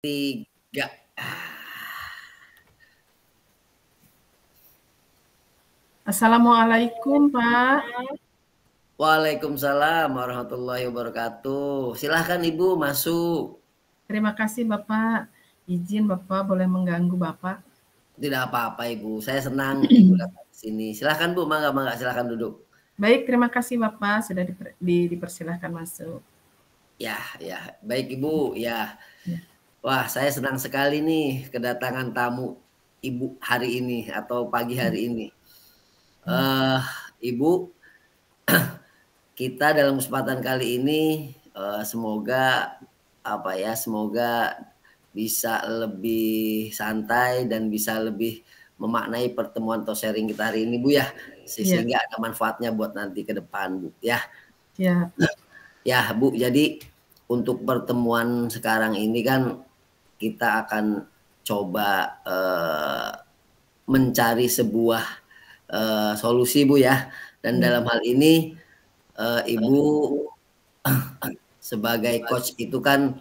3. Assalamualaikum, Pak. Waalaikumsalam warahmatullahi wabarakatuh. Silahkan Ibu masuk. Terima kasih, Bapak. Izin Bapak boleh mengganggu Bapak. Tidak apa-apa Ibu. Saya senang Ibu datang ke sini. Silahkan Bu, mangga silahkan duduk. Baik, terima kasih Bapak sudah dipersilahkan masuk. Ya, baik Ibu. Ya. Ya. Wah, saya senang sekali nih kedatangan tamu Ibu hari ini atau pagi hari ini. Ibu, kita dalam kesempatan kali ini semoga bisa lebih santai dan bisa lebih memaknai pertemuan atau sharing kita hari ini Bu ya, sehingga ada manfaatnya buat nanti ke depan Bu ya. Ya. Ya Bu, jadi untuk pertemuan sekarang ini kan kita akan coba mencari sebuah solusi Bu ya, dan dalam hal ini Ibu sebagai coach itu kan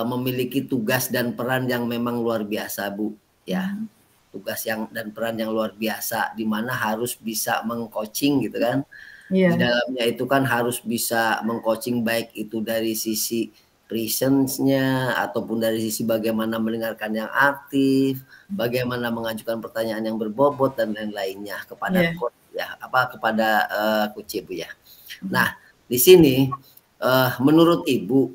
memiliki tugas dan peran yang memang luar biasa Bu ya. Tugas dan peran yang luar biasa, di mana harus bisa meng-coaching gitu kan. Di dalamnya itu kan harus bisa meng-coaching baik itu dari sisi presence-nya ataupun dari sisi bagaimana mendengarkan yang aktif, bagaimana mengajukan pertanyaan yang berbobot dan lain-lainnya kepada coach ya, kepada coach Bu ya. Nah, di sini menurut Ibu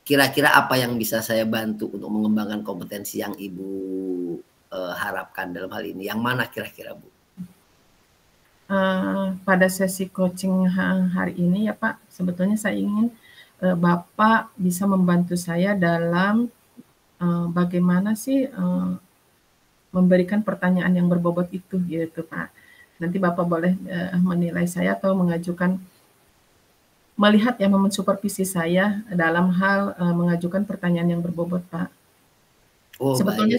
kira-kira apa yang bisa saya bantu untuk mengembangkan kompetensi yang Ibu harapkan dalam hal ini? Yang mana kira-kira Bu? Pada sesi coaching hari ini ya Pak, sebetulnya saya ingin Bapak bisa membantu saya dalam bagaimana sih memberikan pertanyaan yang berbobot itu gitu Pak. Nanti Bapak boleh menilai saya atau melihat yang mensupervisi saya dalam hal mengajukan pertanyaan yang berbobot Pak. Oh, sebetulnya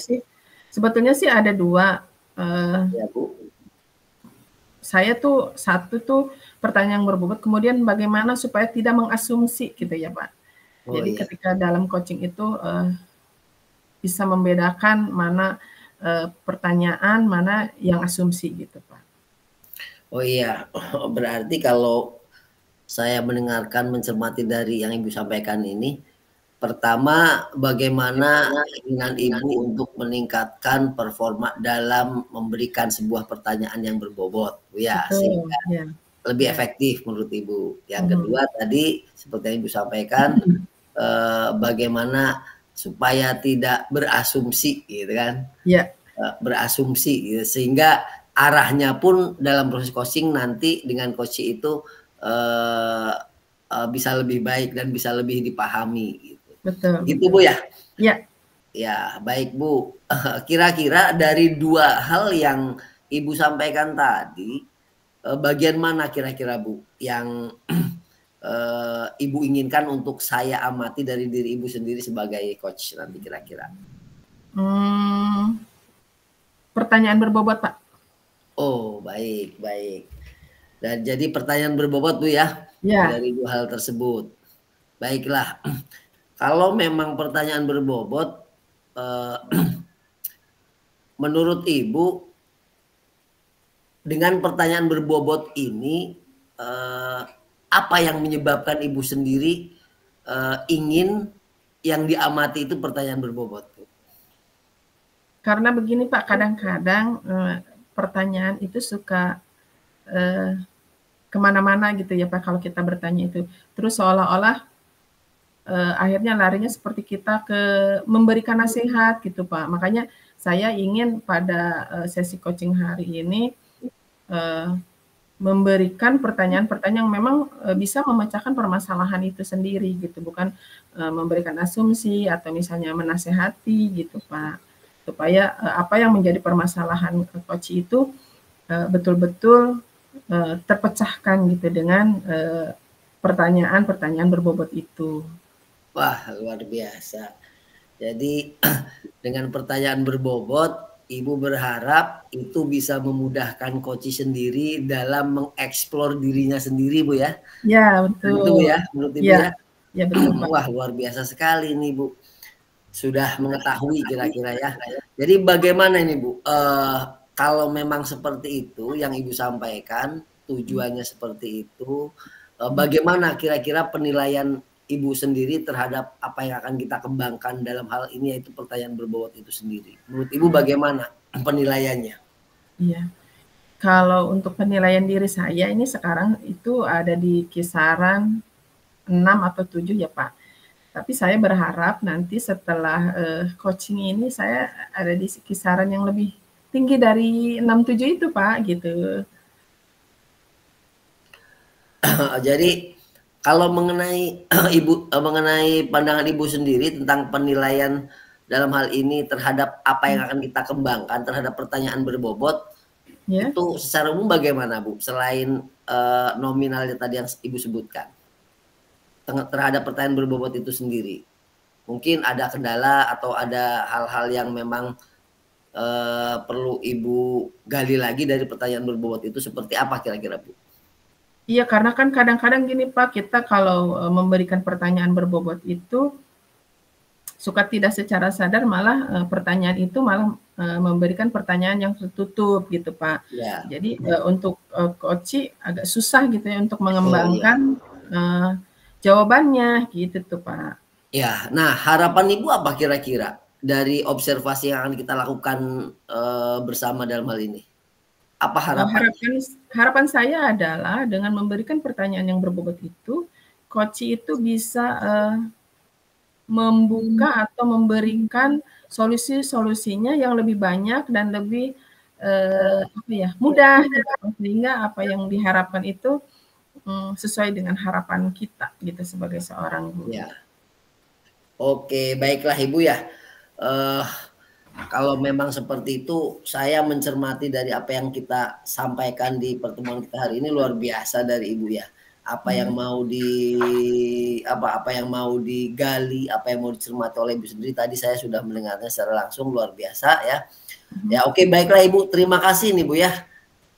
sih ada dua. Ya Bu. Saya tuh satu tuh pertanyaan yang berbobot, kemudian bagaimana supaya tidak mengasumsi gitu ya Pak. Jadi ketika dalam coaching itu bisa membedakan mana pertanyaan, mana yang asumsi gitu Pak. Oh iya, berarti kalau saya mendengarkan, mencermati dari yang Ibu sampaikan ini, pertama bagaimana keinginan Ibu untuk meningkatkan performa dalam memberikan sebuah pertanyaan yang berbobot ya, sehingga lebih efektif menurut Ibu. Yang kedua tadi seperti yang Ibu sampaikan, bagaimana supaya tidak berasumsi gitu kan. Berasumsi gitu, sehingga arahnya pun dalam proses coaching nanti dengan coach itu bisa lebih baik dan bisa lebih dipahami gitu. Betul. Gitu Bu ya? Ya. Ya, baik Bu. Kira-kira dari dua hal yang Ibu sampaikan tadi, bagian mana kira-kira Bu yang Ibu inginkan untuk saya amati dari diri Ibu sendiri sebagai coach nanti kira-kira? Pertanyaan berbobot Pak. Oh, baik. Dan jadi pertanyaan berbobot Bu ya, dari dua hal tersebut. Baiklah, kalau memang pertanyaan berbobot, menurut Ibu, dengan pertanyaan berbobot ini, apa yang menyebabkan Ibu sendiri ingin yang diamati itu pertanyaan berbobot? Karena begini Pak, kadang-kadang pertanyaan itu suka kemana-mana gitu ya Pak kalau kita bertanya itu. Terus seolah-olah akhirnya larinya seperti kita ke memberikan nasihat gitu Pak. Makanya saya ingin pada sesi coaching hari ini memberikan pertanyaan-pertanyaan yang memang bisa memecahkan permasalahan itu sendiri gitu, bukan memberikan asumsi atau misalnya menasehati gitu Pak. Supaya apa yang menjadi permasalahan coach itu betul-betul terpecahkan gitu dengan pertanyaan-pertanyaan berbobot itu. Wah, luar biasa. Jadi dengan pertanyaan berbobot, Ibu berharap itu bisa memudahkan coach sendiri dalam mengeksplor dirinya sendiri Bu ya? Ya, betul. Betul ya, menurut Ibu ya? Ya betul Pak. Wah, luar biasa sekali nih Bu. sudah mengetahui kira-kira ya. Jadi bagaimana ini Bu? Kalau memang seperti itu yang Ibu sampaikan, tujuannya seperti itu, bagaimana kira-kira penilaian Ibu sendiri terhadap apa yang akan kita kembangkan dalam hal ini, yaitu pertanyaan berbobot itu sendiri. Menurut Ibu bagaimana penilaiannya? Iya. Kalau untuk penilaian diri saya ini sekarang itu ada di kisaran 6 atau 7 ya Pak. Tapi saya berharap nanti setelah coaching ini saya ada di kisaran yang lebih tinggi dari 6-7 itu Pak gitu. Jadi kalau mengenai Ibu mengenai pandangan Ibu sendiri tentang penilaian dalam hal ini terhadap apa yang akan kita kembangkan terhadap pertanyaan berbobot, Ya. itu secara umum bagaimana Bu? Selain nominalnya tadi yang Ibu sebutkan terhadap pertanyaan berbobot itu sendiri, mungkin ada kendala atau ada hal-hal yang memang perlu Ibu gali lagi dari pertanyaan berbobot itu, seperti apa kira-kira Bu? Iya, karena kan kadang-kadang gini Pak, kita kalau memberikan pertanyaan berbobot itu suka tidak secara sadar malah pertanyaan itu malah memberikan pertanyaan yang tertutup gitu Pak. Ya. Jadi untuk coach agak susah gitu ya untuk mengembangkan jawabannya gitu tuh Pak. Ya, nah harapan Ibu apa kira-kira dari observasi yang akan kita lakukan bersama dalam hal ini? Apa harapan? Harapan saya adalah dengan memberikan pertanyaan yang berbobot itu, coach itu bisa membuka atau memberikan solusi-solusinya yang lebih banyak dan lebih mudah gitu, sehingga apa yang diharapkan itu sesuai dengan harapan kita gitu sebagai seorang guru. Ya. Oke, baiklah Ibu ya. Kalau memang seperti itu, saya mencermati dari apa yang kita sampaikan di pertemuan kita hari ini luar biasa dari Ibu ya. Apa yang mau apa yang mau digali, apa yang mau dicermati oleh Ibu sendiri tadi saya sudah mendengarnya secara langsung, luar biasa ya. Ya oke, baiklah Ibu, terima kasih nih Bu ya.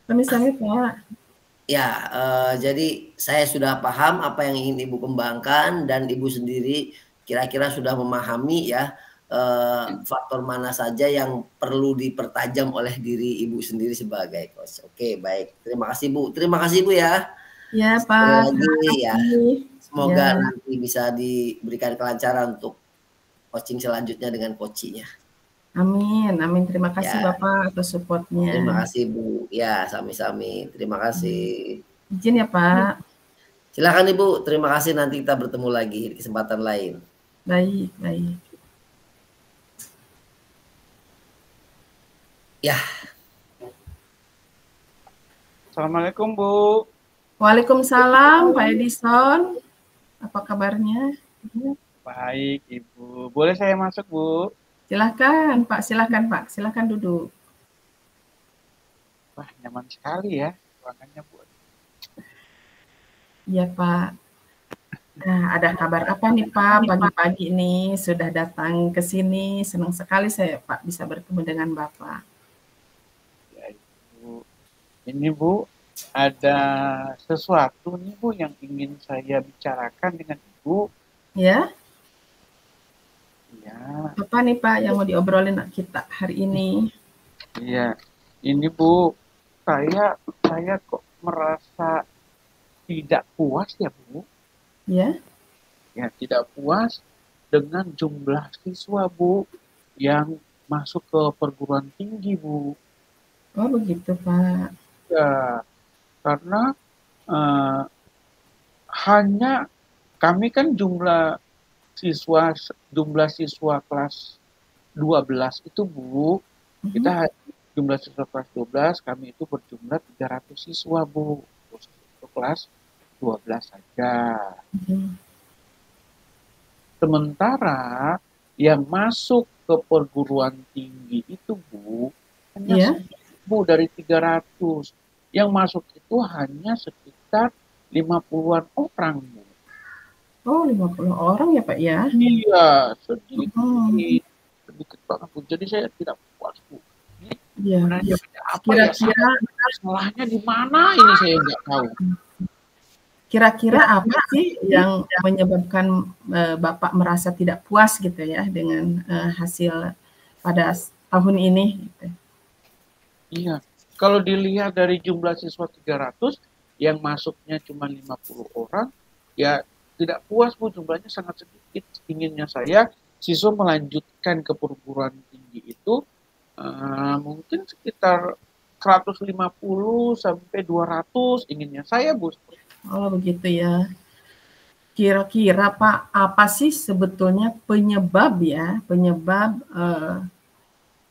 Sami-sami Pak. Ya, jadi saya sudah paham apa yang ingin Ibu kembangkan dan Ibu sendiri kira-kira sudah memahami ya faktor mana saja yang perlu dipertajam oleh diri Ibu sendiri sebagai coach. Oke, baik. Terima kasih Bu. Terima kasih Bu ya. Ya Sekali Pak. lagi ya. Semoga ya. nanti bisa diberikan kelancaran untuk coaching selanjutnya dengan coachingnya. Amin, amin. Terima kasih Bapak atas supportnya. Terima kasih Bu. Ya, sami-sami. Terima kasih. Izin ya Pak. Silakan Ibu. Terima kasih. Nanti kita bertemu lagi di kesempatan lain. Baik, baik. Ya. Assalamualaikum Bu. Waalaikumsalam Pak Edison. Apa kabarnya? Baik Ibu. Boleh saya masuk Bu? Silahkan Pak, silahkan Pak. Silahkan duduk. Wah, nyaman sekali ya ruangannya Bu. Iya Pak. Nah, ada kabar apa nih Pak pagi-pagi nih sudah datang ke sini. Senang sekali saya Pak bisa bertemu dengan Bapak. Ya Ibu. Ini Bu, ada sesuatu nih Bu yang ingin saya bicarakan dengan Ibu. Ya? Ya. Apa nih Pak yang mau diobrolin kita hari ini? Iya. Ini Bu, saya kok merasa tidak puas ya Bu. Ya. Ya, tidak puas dengan jumlah siswa Bu yang masuk ke perguruan tinggi Bu. Oh begitu Pak. Ya, karena hanya kami kan jumlah siswa kelas 12 itu Bu, kita jumlah siswa kelas 12 kami itu berjumlah 300 siswa Bu, untuk kelas 12 saja. Sementara yang masuk ke perguruan tinggi itu Bu hanya 1.000 dari 300. Yang masuk itu hanya sekitar 50-an orang Bu. Oh 50 orang ya Pak ya? Iya, sedikit banget Bu. Jadi saya tidak puas Bu. Iya. Apa kira-kira salahnya di mana ini saya nggak tahu. Kira-kira apa sih yang menyebabkan Bapak merasa tidak puas gitu ya dengan hasil pada tahun ini? Gitu. Iya, kalau dilihat dari jumlah siswa 300, yang masuknya cuma 50 orang, ya tidak puas Bu, jumlahnya sangat sedikit. Inginnya saya siswa melanjutkan ke perguruan tinggi itu mungkin sekitar 150 sampai 200 inginnya saya Bu. Oh begitu ya. Kira-kira Pak, apa sih sebetulnya penyebab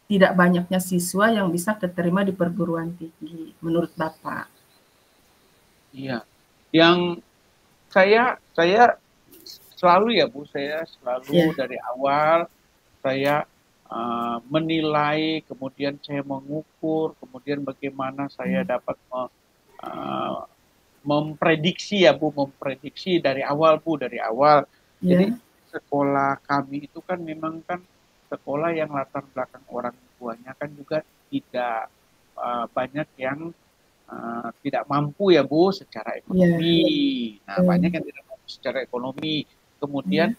tidak banyaknya siswa yang bisa keterima di perguruan tinggi menurut Bapak? Iya, yang saya selalu ya Bu, saya selalu dari awal saya menilai, kemudian saya mengukur, kemudian bagaimana saya dapat memprediksi ya Bu, memprediksi dari awal Bu, dari awal. Jadi sekolah kami itu kan memang kan sekolah yang latar belakang orang tuanya kan juga tidak banyak yang tidak mampu ya Bu secara ekonomi. Nah banyak yang tidak mampu secara ekonomi. Kemudian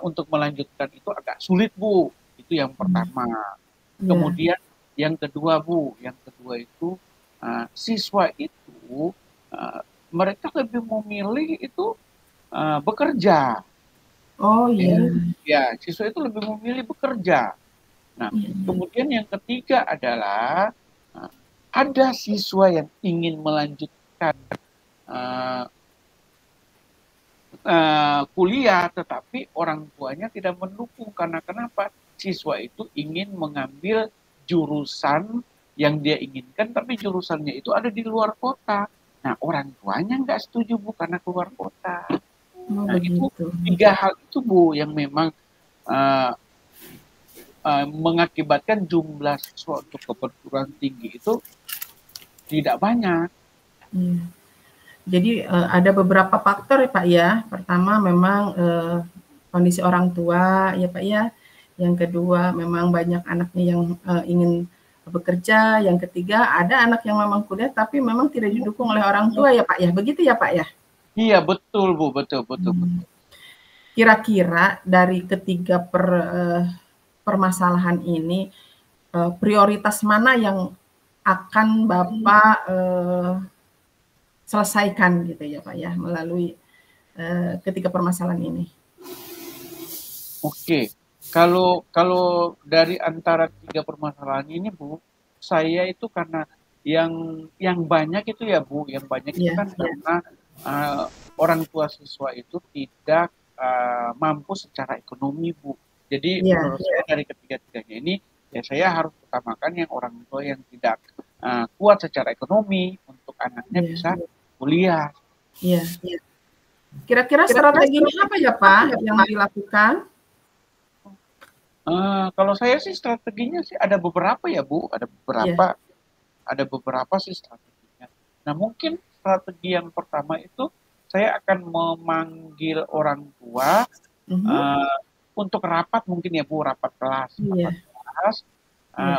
untuk melanjutkan itu agak sulit Bu. Itu yang pertama. Kemudian yang kedua Bu, yang kedua itu siswa itu mereka lebih memilih itu bekerja. Oh iya. Ya, siswa itu lebih memilih bekerja. Nah, kemudian yang ketiga adalah ada siswa yang ingin melanjutkan kuliah, tetapi orang tuanya tidak mendukung. Karena kenapa? Siswa itu ingin mengambil jurusan yang dia inginkan, tapi jurusannya itu ada di luar kota. Nah, orang tuanya nggak setuju Bu, karena keluar kota. Nah, itu tiga hal itu Bu yang memang mengakibatkan jumlah siswa untuk ke perguruan tinggi itu tidak banyak. Jadi ada beberapa faktor ya Pak ya. Pertama memang kondisi orang tua ya Pak ya. Yang kedua memang banyak anaknya yang ingin bekerja. Yang ketiga ada anak yang memang kuliah tapi memang tidak didukung oleh orang tua ya Pak ya. Begitu ya Pak ya? Iya betul Bu, betul. Kira-kira dari ketiga permasalahan ini prioritas mana yang akan Bapak selesaikan gitu ya Pak ya melalui ketiga permasalahan ini? Oke, kalau dari antara tiga permasalahan ini Bu, saya itu karena yang banyak itu ya Bu, yang banyak itu kan karena orang tua siswa itu tidak mampu secara ekonomi Bu. Jadi menurut saya dari ketiga-tiganya ini ya saya harus utamakan yang orang tua yang tidak kuat secara ekonomi untuk anaknya bisa kuliah. Iya. Kira-kira strateginya apa ya Pak yang dilakukan? Kalau saya sih strateginya sih ada beberapa ya Bu, ada beberapa sih strateginya. Nah mungkin strategi yang pertama itu saya akan memanggil orang tua untuk rapat mungkin ya Bu, rapat kelas,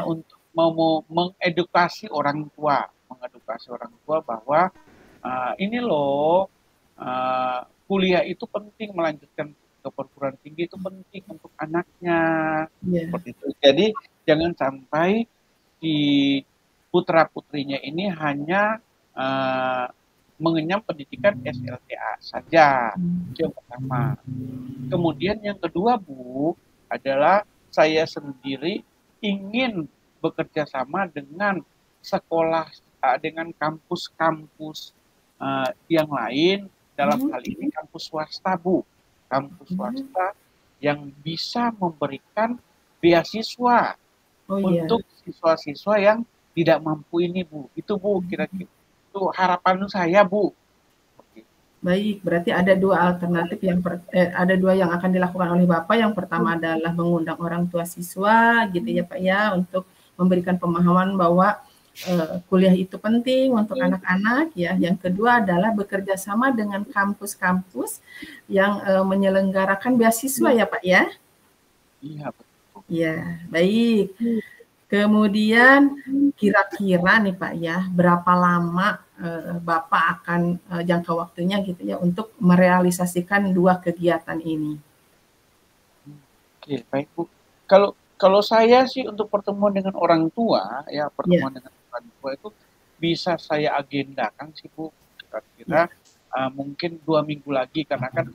untuk mau mengedukasi orang tua bahwa ini loh kuliah itu penting, melanjutkan ke perguruan tinggi itu penting untuk anaknya. Seperti itu. Jadi jangan sampai si putra putrinya ini hanya mengenyam pendidikan SLTA saja. Itu yang pertama. Kemudian yang kedua Bu adalah saya sendiri ingin bekerja sama dengan sekolah, dengan kampus-kampus yang lain, dalam hal ini kampus swasta Bu, kampus swasta yang bisa memberikan beasiswa untuk siswa-siswa yang tidak mampu ini Bu. Itu Bu kira-kira itu harapan saya Bu. Baik, berarti ada dua alternatif ada dua yang akan dilakukan oleh Bapak. Yang pertama adalah mengundang orang tua siswa gitu ya Pak ya, untuk memberikan pemahaman bahwa kuliah itu penting untuk anak-anak ya. Yang kedua adalah bekerja sama dengan kampus-kampus yang menyelenggarakan beasiswa ya Pak ya. Iya betul. Ya, baik. Kemudian kira-kira nih Pak ya, berapa lama Bapak akan jangka waktunya gitu ya untuk merealisasikan 2 kegiatan ini? Oke, baik Bu. Kalau saya sih untuk pertemuan dengan orang tua, ya Ya, pertemuan dengan orang tua itu bisa saya agendakan sih Bu. Kira-kira mungkin 2 minggu lagi, karena kan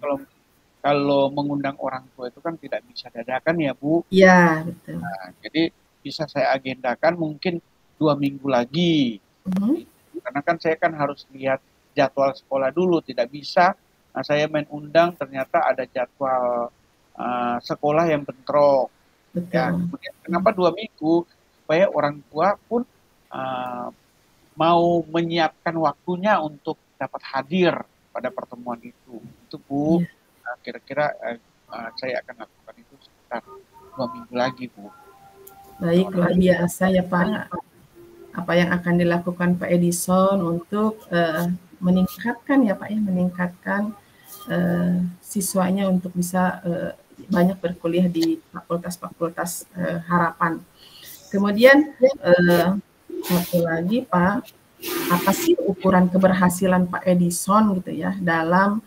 kalau mengundang orang tua itu kan tidak bisa dadakan ya Bu. iya betul. Nah, jadi bisa saya agendakan mungkin 2 minggu lagi. Karena kan saya kan harus lihat jadwal sekolah dulu, tidak bisa saya main undang ternyata ada jadwal sekolah yang bentrok. Ya, Betul. kemudian kenapa 2 minggu? Supaya orang tua pun mau menyiapkan waktunya untuk dapat hadir pada pertemuan itu. Itu Bu, Iya. kira-kira saya akan lakukan itu sekitar 2 minggu lagi Bu. Baik, luar biasa ya Pak. Apa yang akan dilakukan Pak Edison untuk meningkatkan ya Pak ya, meningkatkan siswanya untuk bisa banyak berkuliah di fakultas-fakultas harapan. Kemudian satu lagi Pak, apa sih ukuran keberhasilan Pak Edison gitu ya dalam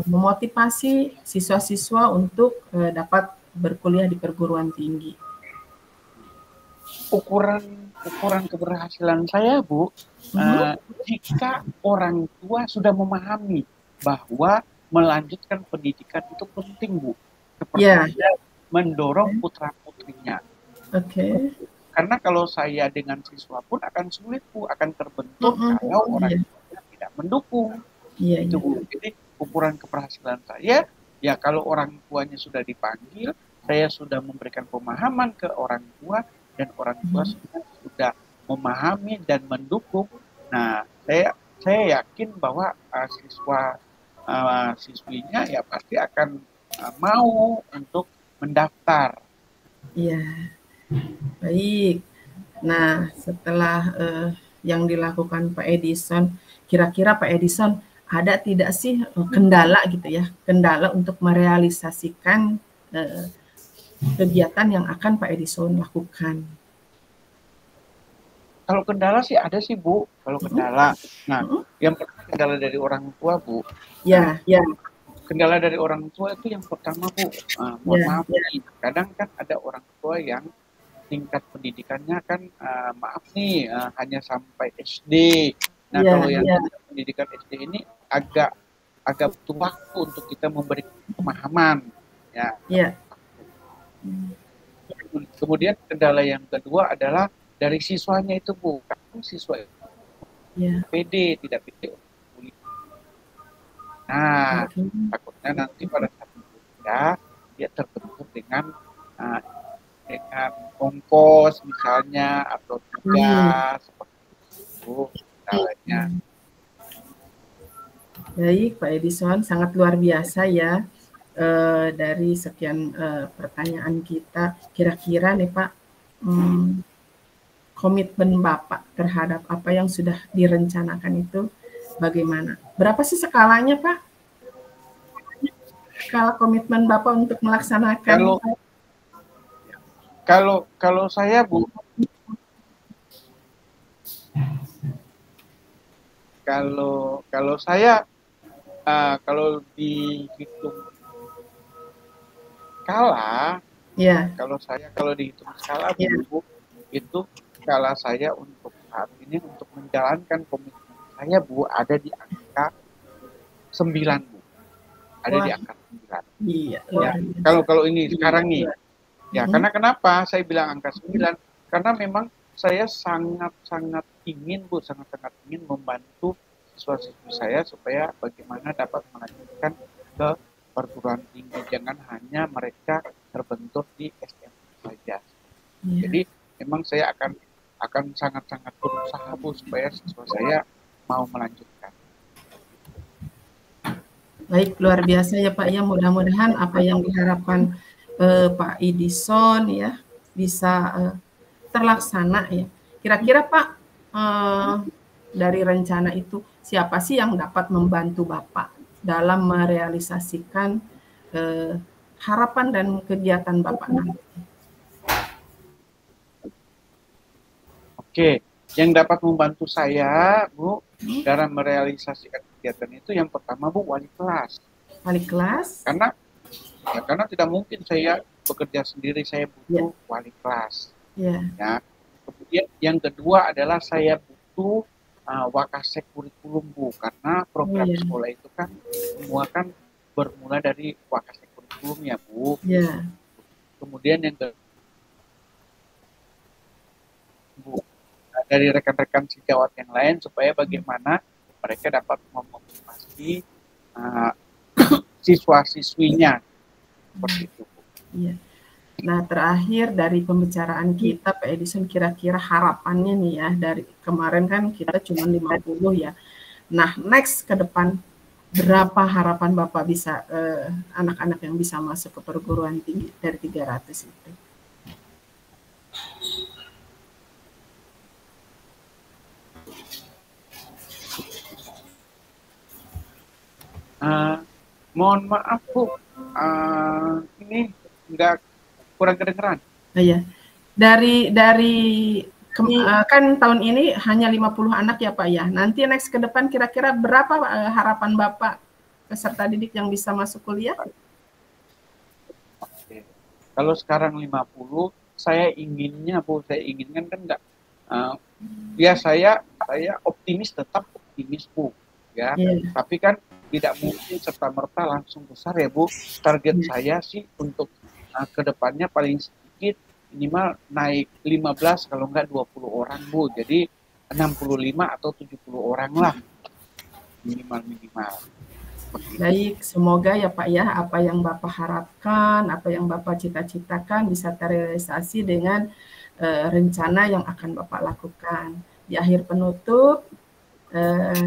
memotivasi siswa-siswa untuk dapat berkuliah di perguruan tinggi? Ukuran keberhasilan saya Bu, jika orang tua sudah memahami bahwa melanjutkan pendidikan itu penting Bu, seperti mendorong putra-putrinya. Oke. Karena kalau saya dengan siswa pun akan sulit Bu, akan terbentur kalau orang tuanya tidak mendukung. Itu Bu. Jadi ukuran keberhasilan saya, ya kalau orang tuanya sudah dipanggil, saya sudah memberikan pemahaman ke orang tua, dan orang tua sudah memahami dan mendukung. Nah, saya yakin bahwa siswinya ya pasti akan mau untuk mendaftar. Iya, baik. Nah, setelah yang dilakukan Pak Edison, kira-kira Pak Edison ada tidak sih kendala gitu ya, kendala untuk merealisasikan kegiatan yang akan Pak Edison lakukan? Kalau kendala sih ada sih Bu, kalau kendala. Nah, yang pertama kendala dari orang tua Bu. Ya. Kendala dari orang tua itu yang pertama Bu, mohon maaf nih, kadang kan ada orang tua yang tingkat pendidikannya kan maaf nih hanya sampai SD. Nah, kalau yang pendidikan SD ini agak butuh waktu untuk kita memberi pemahaman ya. Kemudian kendala yang kedua adalah dari siswanya itu Bu, kadang siswa PD, tidak PD. Nah, takutnya nanti pada saat kuliah dia terbentur dengan ongkos misalnya atau tugas seperti itu kendalanya. Baik Pak Edison, sangat luar biasa ya. Dari sekian pertanyaan kita, kira-kira nih Pak, komitmen Bapak terhadap apa yang sudah direncanakan itu bagaimana? Berapa sih skalanya Pak? Skala komitmen Bapak untuk melaksanakan? Kalau saya Bu, kalau saya kalau dihitung skala, kalau dihitung skala Bu, itu skala saya untuk saat ini untuk menjalankan komitmen saya Bu ada di angka 9 Bu, ada di angka 9. Iya. Ya, kalau ini sekarang nih, ya karena kenapa saya bilang angka 9? Karena memang saya sangat ingin Bu, sangat ingin membantu siswa-siswi saya supaya bagaimana dapat melanjutkan ke perguruan tinggi, jangan hanya mereka terbentur di SMA saja. Jadi memang saya akan sangat berusaha Bu supaya siswa saya mau melanjutkan. Baik, luar biasa ya Pak ya, mudah-mudahan apa yang diharapkan Pak Edison ya bisa terlaksana ya. Kira-kira Pak dari rencana itu siapa sih yang dapat membantu Bapak dalam merealisasikan harapan dan kegiatan Bapak nanti? Oke, yang dapat membantu saya, Bu, dalam merealisasikan kegiatan itu yang pertama, Bu, wali kelas. Wali kelas? Karena tidak mungkin saya bekerja sendiri, saya butuh wali kelas. Ya. Kemudian yang kedua adalah saya butuh wakasek kurikulum, Bu, karena program sekolah itu kan semua kan bermula dari wakasek kurikulum ya, Bu. Kemudian yang kedua, Bu, dari rekan-rekan sejawat yang lain supaya bagaimana mereka dapat memotivasi siswa-siswinya seperti itu. Iya. Nah, terakhir dari pembicaraan kita, Pak Edison, kira-kira harapannya nih ya, dari kemarin kan kita cuma 50 ya. Nah, next ke depan, berapa harapan Bapak bisa anak-anak yang bisa masuk ke perguruan tinggi dari 300 itu? Mohon maaf, Bu, ini nggak kurang kedengeran. Iya. Kan tahun ini hanya 50 anak ya Pak ya. Nanti next ke depan kira-kira berapa harapan Bapak peserta didik yang bisa masuk kuliah? Oke. Kalau sekarang 50, saya inginkan kan enggak. Ya saya optimis, tetap optimis, Bu. Ya. Tapi kan tidak mungkin serta-merta langsung besar ya, Bu. Target saya sih untuk kedepannya paling sedikit minimal naik 15 kalau enggak 20 orang, Bu. Jadi 65 atau 70 orang lah minimal. Baik, semoga ya Pak ya, apa yang Bapak harapkan, apa yang Bapak cita-citakan bisa terrealisasi dengan rencana yang akan Bapak lakukan. Di akhir penutup,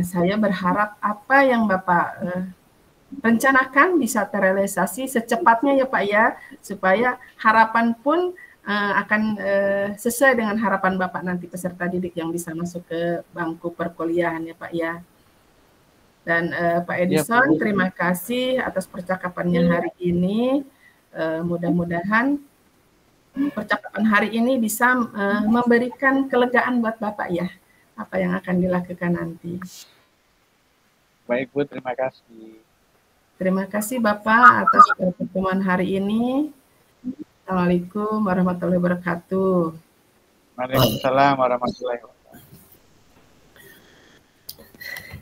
saya berharap apa yang Bapak rencanakan bisa terrealisasi secepatnya ya Pak ya, supaya harapan pun akan sesuai dengan harapan Bapak nanti peserta didik yang bisa masuk ke bangku perkuliahan ya Pak ya. Dan Pak Edison, terima kasih atas percakapannya hari ini. Mudah-mudahan percakapan hari ini bisa memberikan kelegaan buat Bapak ya, apa yang akan dilakukan nanti. Baik, Bu, terima kasih. Terima kasih Bapak atas pertemuan hari ini. Assalamualaikum warahmatullahi wabarakatuh. Waalaikumsalam warahmatullahi wabarakatuh.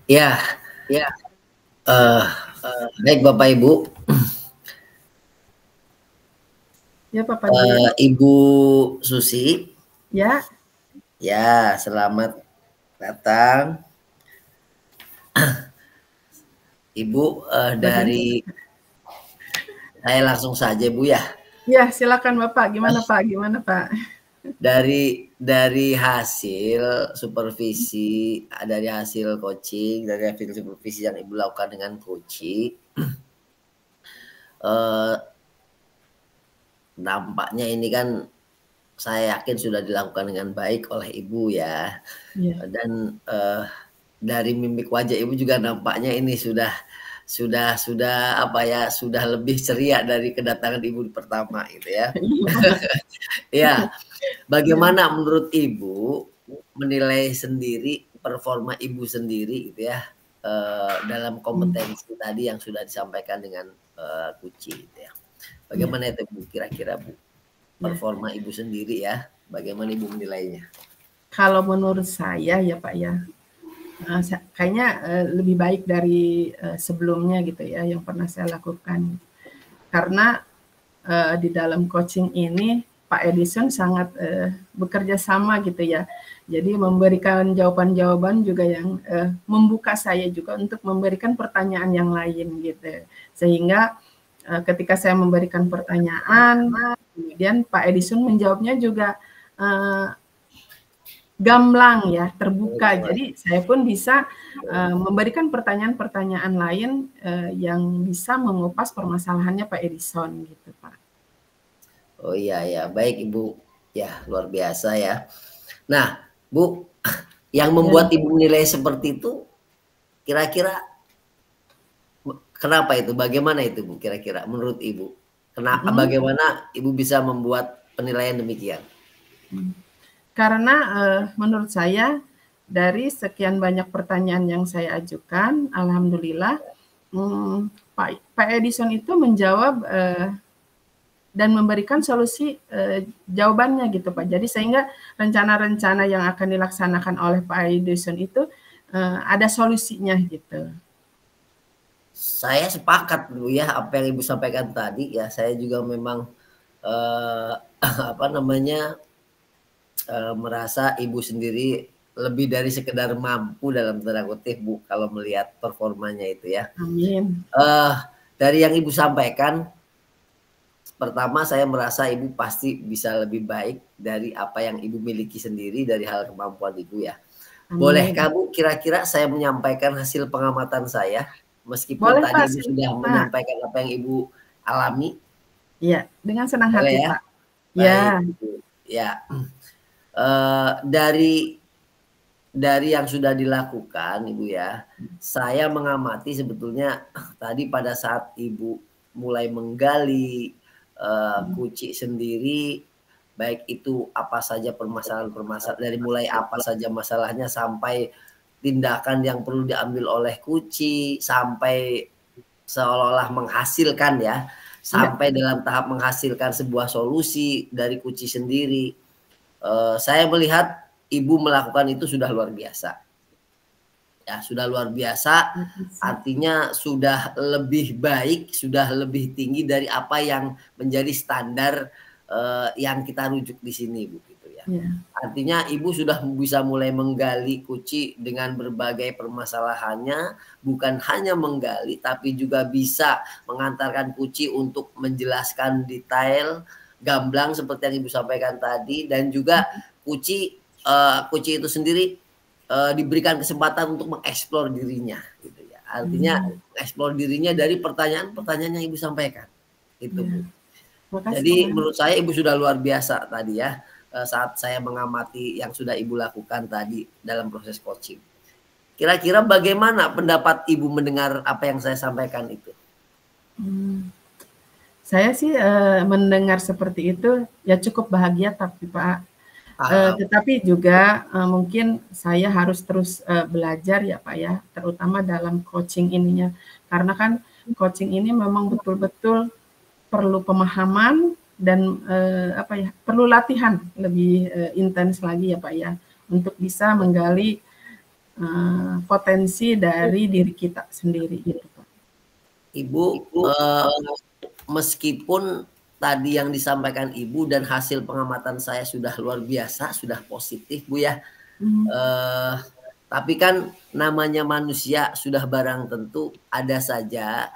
Ya. Baik Bapak Ibu. Ya Bapak Ibu Susi. Ya. Ya, selamat datang. Ibu dari saya langsung saja Bu ya. Ya, silakan Bapak. Gimana Pak? Dari hasil supervisi, dari hasil coaching, dari hasil supervisi yang Ibu lakukan dengan coaching, nampaknya ini kan saya yakin sudah dilakukan dengan baik oleh Ibu ya. Dan dari mimik wajah Ibu juga nampaknya ini sudah lebih ceria dari kedatangan Ibu pertama gitu ya. Ya, bagaimana menurut Ibu menilai sendiri performa Ibu sendiri gitu ya dalam kompetensi tadi yang sudah disampaikan dengan Kuci gitu ya. Bagaimana itu Bu kira-kira Bu performa Ibu sendiri ya, bagaimana Ibu menilainya? Kalau menurut saya ya Pak ya, kayaknya lebih baik dari sebelumnya gitu ya yang pernah saya lakukan. Karena di dalam coaching ini Pak Edison sangat bekerja sama gitu ya. Jadi memberikan jawaban-jawaban juga yang membuka saya juga untuk memberikan pertanyaan yang lain gitu. Sehingga ketika saya memberikan pertanyaan, kemudian Pak Edison menjawabnya juga gamblang ya, terbuka. Jadi saya pun bisa memberikan pertanyaan-pertanyaan lain yang bisa mengupas permasalahannya Pak Edison gitu Pak. Oh iya, baik Ibu. Ya, luar biasa ya. Nah, Bu, yang membuat Ibu menilai seperti itu, kira-kira kenapa itu? Bagaimana itu Bu, kira-kira menurut Ibu? Bagaimana Ibu bisa membuat penilaian demikian? Karena menurut saya dari sekian banyak pertanyaan yang saya ajukan, alhamdulillah Pak Edison itu menjawab dan memberikan solusi jawabannya gitu Pak. Jadi sehingga rencana-rencana yang akan dilaksanakan oleh Pak Edison itu ada solusinya gitu. Saya sepakat Bu ya apa yang Ibu sampaikan tadi ya. Saya juga memang apa namanya merasa Ibu sendiri lebih dari sekedar mampu dalam tanda kutip Bu kalau melihat performanya itu ya. Amin. Dari yang Ibu sampaikan, pertama saya merasa Ibu pasti bisa lebih baik dari apa yang Ibu miliki sendiri dari hal kemampuan Ibu ya. Amin. Bolehkah Bu kira-kira saya menyampaikan hasil pengamatan saya meskipun boleh, tadi Pak, Ibu sudah menyampaikan apa yang Ibu alami? Iya, dengan senang boleh hati ya? Pak. Baik, ya. Dari yang sudah dilakukan Ibu ya, saya mengamati sebetulnya tadi pada saat Ibu mulai menggali Kuci sendiri, baik itu apa saja permasalahan-permasalahan, dari mulai apa saja masalahnya sampai tindakan yang perlu diambil oleh Kuci, sampai seolah-olah menghasilkan ya, sampai dalam tahap menghasilkan sebuah solusi dari Kuci sendiri. Saya melihat Ibu melakukan itu sudah luar biasa. Ya, sudah luar biasa, artinya sudah lebih baik, sudah lebih tinggi dari apa yang menjadi standar yang kita rujuk di sini, Bu, gitu ya. Artinya Ibu sudah bisa mulai menggali Kuci dengan berbagai permasalahannya, bukan hanya menggali, tapi juga bisa mengantarkan Kuci untuk menjelaskan detail, gamblang seperti yang Ibu sampaikan tadi, dan juga Kuci itu sendiri diberikan kesempatan untuk mengeksplor dirinya gitu ya. Artinya mengeksplor dirinya dari pertanyaan-pertanyaan yang Ibu sampaikan. Itu Bu. Jadi menurut saya Ibu sudah luar biasa tadi ya saat saya mengamati yang sudah Ibu lakukan tadi dalam proses coaching. Kira-kira bagaimana pendapat Ibu mendengar apa yang saya sampaikan itu? Saya sih mendengar seperti itu ya cukup bahagia tapi Pak. Tetapi juga mungkin saya harus terus belajar ya Pak ya, terutama dalam coaching ininya. Karena kan coaching ini memang betul-betul perlu pemahaman dan perlu latihan lebih intens lagi ya Pak ya, untuk bisa menggali potensi dari diri kita sendiri gitu Pak. Ibu, meskipun tadi yang disampaikan Ibu dan hasil pengamatan saya sudah luar biasa, sudah positif Bu ya. Tapi kan namanya manusia sudah barang tentu ada saja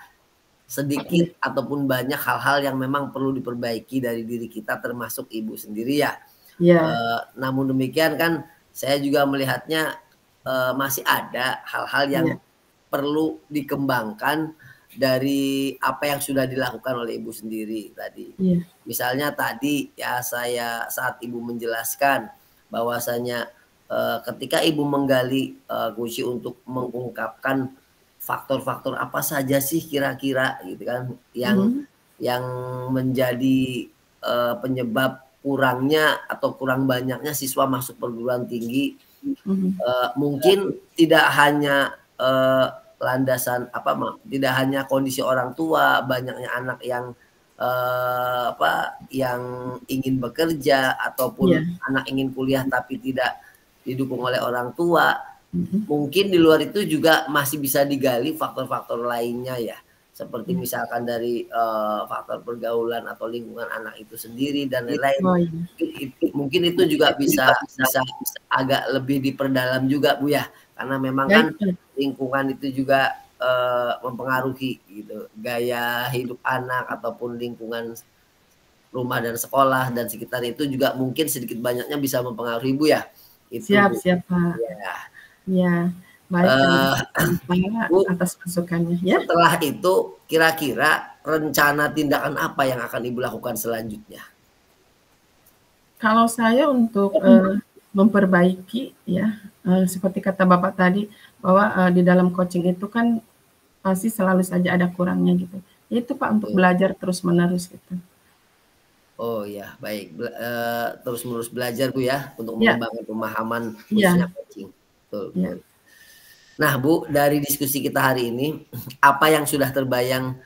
sedikit ataupun banyak hal-hal yang memang perlu diperbaiki dari diri kita termasuk Ibu sendiri ya. Namun demikian kan saya juga melihatnya masih ada hal-hal yang perlu dikembangkan dari apa yang sudah dilakukan oleh Ibu sendiri tadi. Misalnya tadi ya saya saat Ibu menjelaskan bahwasanya ketika Ibu menggali Kuci untuk mengungkapkan faktor-faktor apa saja sih kira-kira gitu kan yang menjadi penyebab kurangnya atau kurang banyaknya siswa masuk perguruan tinggi. Mungkin tidak hanya landasan tidak hanya kondisi orang tua, banyaknya anak yang yang ingin bekerja ataupun anak ingin kuliah tapi tidak didukung oleh orang tua. Mungkin di luar itu juga masih bisa digali faktor-faktor lainnya ya, seperti misalkan dari faktor pergaulan atau lingkungan anak itu sendiri dan lain-lain. Mungkin itu juga bisa agak lebih diperdalam juga Bu ya, karena memang kan lingkungan itu juga mempengaruhi gitu gaya hidup anak ataupun lingkungan rumah dan sekolah dan sekitar itu juga mungkin sedikit banyaknya bisa mempengaruhi Bu ya. Itu, siap Pak. Ya, baik Bu, atas masukannya ya. Setelah itu kira-kira rencana tindakan apa yang akan Ibu lakukan selanjutnya? Kalau saya untuk memperbaiki ya, seperti kata Bapak tadi bahwa di dalam coaching itu kan pasti selalu saja ada kurangnya gitu. Itu Pak untuk belajar terus-menerus gitu. Oh ya, baik. Terus-menerus belajar Bu ya, untuk Ya, mengembangkan pemahaman iya, khususnya coaching. Betul, iya. betul. Nah Bu, dari diskusi kita hari ini, apa yang sudah terbayang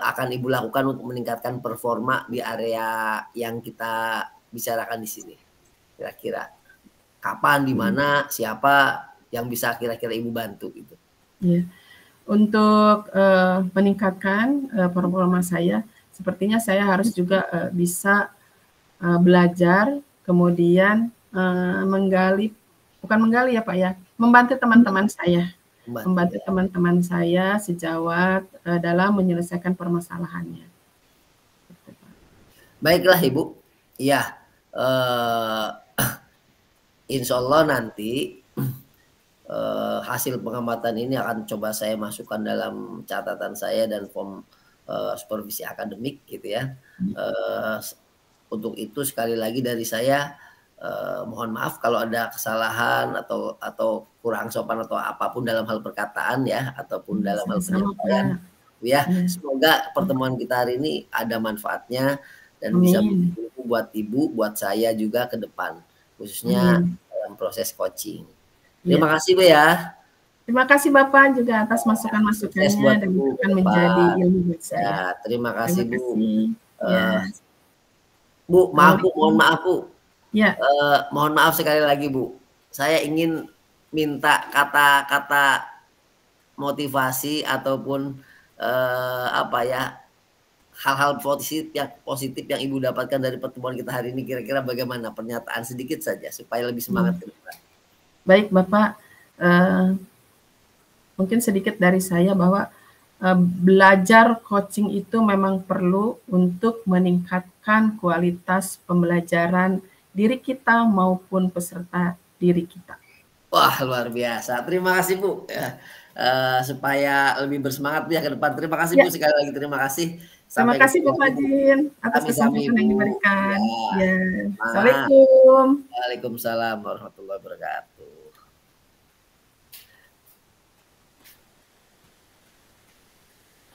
akan Ibu lakukan untuk meningkatkan performa di area yang kita bicarakan di sini? Kira-kira kapan, di Mhm, mana, siapa yang bisa kira-kira Ibu bantu gitu? iya. Untuk, meningkatkan, performa saya, sepertinya saya harus juga, bisa, belajar, kemudian, bukan menggali ya, Pak, ya, membantu teman-teman saya. Membantu Membantu ya. teman-teman saya sejawat, dalam menyelesaikan permasalahannya, gitu, Pak. Baiklah Ibu. Iya, eh, insya Allah nanti hasil pengamatan ini akan coba saya masukkan dalam catatan saya dan form supervisi akademik gitu ya. Eh, untuk itu sekali lagi dari saya mohon maaf kalau ada kesalahan atau kurang sopan atau apapun dalam hal perkataan ya ataupun Iya, dalam hal sama-sama, penyampaian. Pak. Ya, Iya, semoga pertemuan kita hari ini ada manfaatnya dan bisa amin, berguna buat Ibu, buat saya juga ke depan, khususnya amin. dalam proses coaching. Iya. Terima kasih Bu ya. Terima kasih Bapak juga atas Sukses masukan-masukannya buat dan itu Ibu ke akan menjadi depan. ilmu buat saya. Ya, terima Terima kasih Bu. kasih. Eh, Ya, Bu, maaf Bu, mohon assalamualaikum. maaf Bu. Ya, Mohon maaf sekali lagi Bu. Saya ingin minta kata-kata motivasi ataupun apa ya, hal-hal positif yang Ibu dapatkan dari pertemuan kita hari ini kira-kira bagaimana? Pernyataan sedikit saja supaya lebih semangat hmm. ke depan. Baik Bapak, mungkin sedikit dari saya bahwa belajar coaching itu memang perlu untuk meningkatkan kualitas pembelajaran diri kita maupun peserta diri kita. Wah, luar biasa. Terima kasih Bu ya. Supaya lebih bersemangat Bu ya ke depan. Terima kasih Bu Ya, sekali lagi. Terima kasih. terima Sampai kasih ketemu Bapak lagi Bu. Jin atas Sami-sami kesempatan Bu. yang Ya, diberikan. Ya, semangat. Assalamualaikum. Waalaikumsalam warahmatullahi wabarakatuh.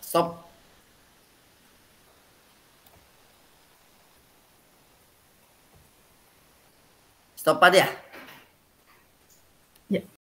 Stop. Stop ya. Ya.